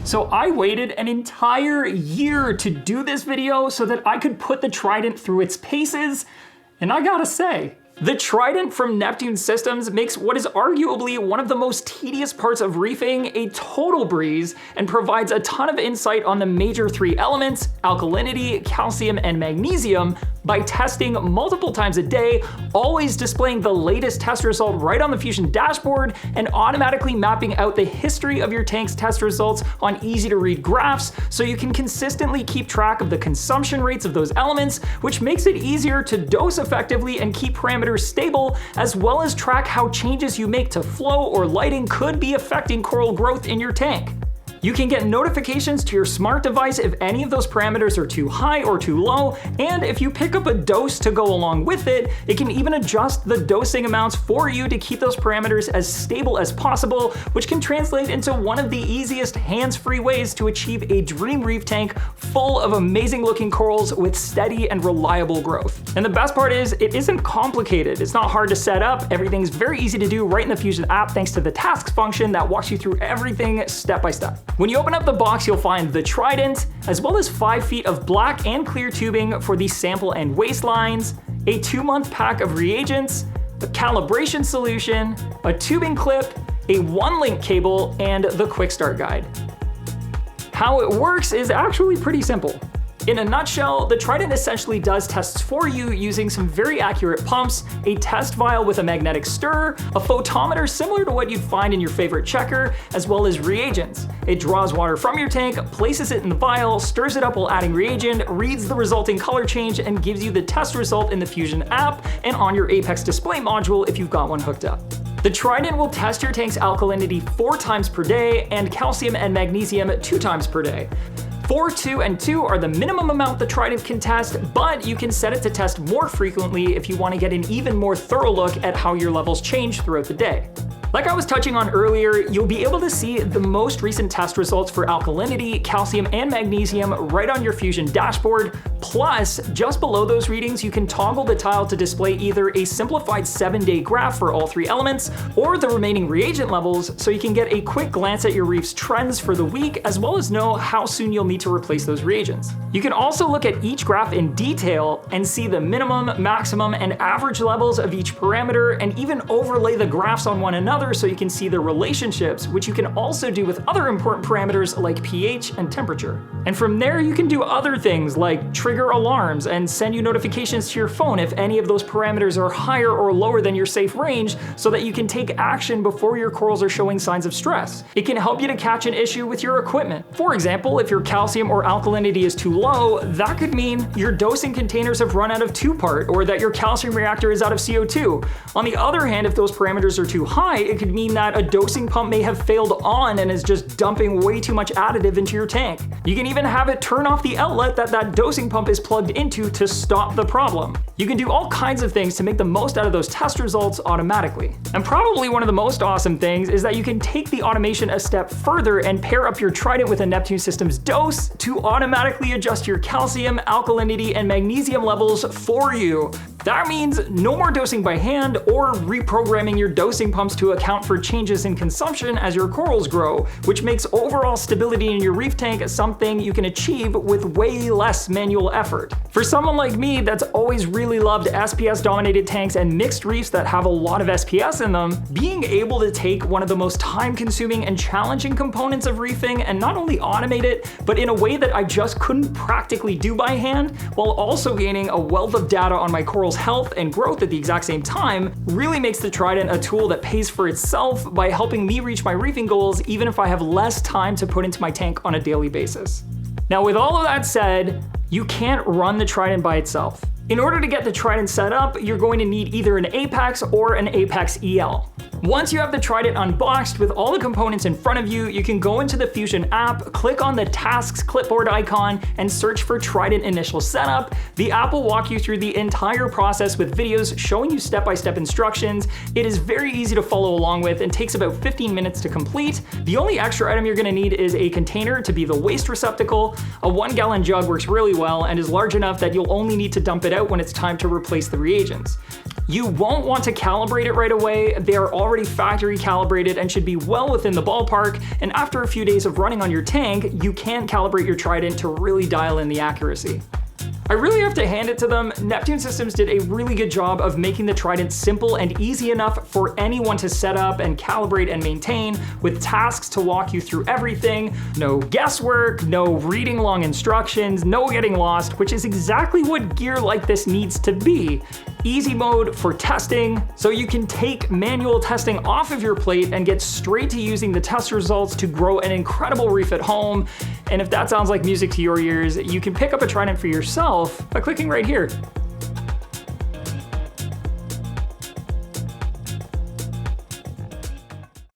So I waited an entire year to do this video so that I could put the Trident through its paces, and I gotta say, the Trident from Neptune Systems makes what is arguably one of the most tedious parts of reefing a total breeze and provides a ton of insight on the major three elements, alkalinity, calcium, and magnesium, by testing multiple times a day, always displaying the latest test result right on the Fusion dashboard, and automatically mapping out the history of your tank's test results on easy to read graphs so you can consistently keep track of the consumption rates of those elements, which makes it easier to dose effectively and keep parameters stable, as well as track how changes you make to flow or lighting could be affecting coral growth in your tank. You can get notifications to your smart device if any of those parameters are too high or too low, and if you pick up a dose to go along with it, it can even adjust the dosing amounts for you to keep those parameters as stable as possible, which can translate into one of the easiest hands-free ways to achieve a dream reef tank full of amazing looking corals with steady and reliable growth. And the best part is, it isn't complicated. It's not hard to set up. Everything's very easy to do right in the Fusion app thanks to the tasks function that walks you through everything step by step. When you open up the box, you'll find the Trident, as well as 5 feet of black and clear tubing for the sample and waste lines, a 2-month pack of reagents, a calibration solution, a tubing clip, a 1-link cable, and the quick start guide. How it works is actually pretty simple. In a nutshell, the Trident essentially does tests for you using some very accurate pumps, a test vial with a magnetic stir, a photometer similar to what you'd find in your favorite checker, as well as reagents. It draws water from your tank, places it in the vial, stirs it up while adding reagent, reads the resulting color change, and gives you the test result in the Fusion app and on your Apex display module if you've got one hooked up. The Trident will test your tank's alkalinity 4 times per day and calcium and magnesium 2 times per day. 4, 2, and 2 are the minimum amount the Trident can test, but you can set it to test more frequently if you want to get an even more thorough look at how your levels change throughout the day. Like I was touching on earlier, you'll be able to see the most recent test results for alkalinity, calcium, and magnesium right on your Fusion dashboard. Plus, just below those readings, you can toggle the tile to display either a simplified 7-day graph for all 3 elements, or the remaining reagent levels, so you can get a quick glance at your reef's trends for the week, as well as know how soon you'll need to replace those reagents. You can also look at each graph in detail and see the minimum, maximum, and average levels of each parameter, and even overlay the graphs on one another so you can see their relationships, which you can also do with other important parameters like pH and temperature. And from there, you can do other things like trigger alarms and send you notifications to your phone if any of those parameters are higher or lower than your safe range, so that you can take action before your corals are showing signs of stress. It can help you to catch an issue with your equipment. For example, if your calcium or alkalinity is too low, that could mean your dosing containers have run out of 2-part, or that your calcium reactor is out of CO2. On the other hand, if those parameters are too high, it could mean that a dosing pump may have failed on and is just dumping way too much additive into your tank. You can even have it turn off the outlet that dosing pump is plugged into to stop the problem. You can do all kinds of things to make the most out of those test results automatically. And probably one of the most awesome things is that you can take the automation a step further and pair up your Trident with a Neptune Systems dose to automatically adjust your calcium, alkalinity, and magnesium levels for you. That means no more dosing by hand or reprogramming your dosing pumps to account for changes in consumption as your corals grow, which makes overall stability in your reef tank something you can achieve with way less manual effort. For someone like me that's always really loved SPS-dominated tanks and mixed reefs that have a lot of SPS in them, being able to take one of the most time-consuming and challenging components of reefing and not only automate it, but in a way that I just couldn't practically do by hand, while also gaining a wealth of data on my corals' health and growth at the exact same time, really makes the Trident a tool that pays for itself by helping me reach my reefing goals even if I have less time to put into my tank on a daily basis. Now, with all of that said, you can't run the Trident by itself. In order to get the Trident set up, you're going to need either an Apex or an Apex EL. Once you have the Trident unboxed with all the components in front of you, you can go into the Fusion app, click on the Tasks clipboard icon, and search for Trident Initial Setup. The app will walk you through the entire process with videos showing you step-by-step instructions. It is very easy to follow along with and takes about 15 minutes to complete. The only extra item you're going to need is a container to be the waste receptacle. A 1-gallon jug works really well and is large enough that you'll only need to dump it out when it's time to replace the reagents. You won't want to calibrate it right away. They are already factory calibrated and should be well within the ballpark, and after a few days of running on your tank, you can calibrate your Trident to really dial in the accuracy. I really have to hand it to them. Neptune Systems did a really good job of making the Trident simple and easy enough for anyone to set up and calibrate and maintain, with tasks to walk you through everything. No guesswork, no reading long instructions, no getting lost, which is exactly what gear like this needs to be. Easy mode for testing, so you can take manual testing off of your plate and get straight to using the test results to grow an incredible reef at home. And if that sounds like music to your ears, you can pick up a Trident for yourself by clicking right here.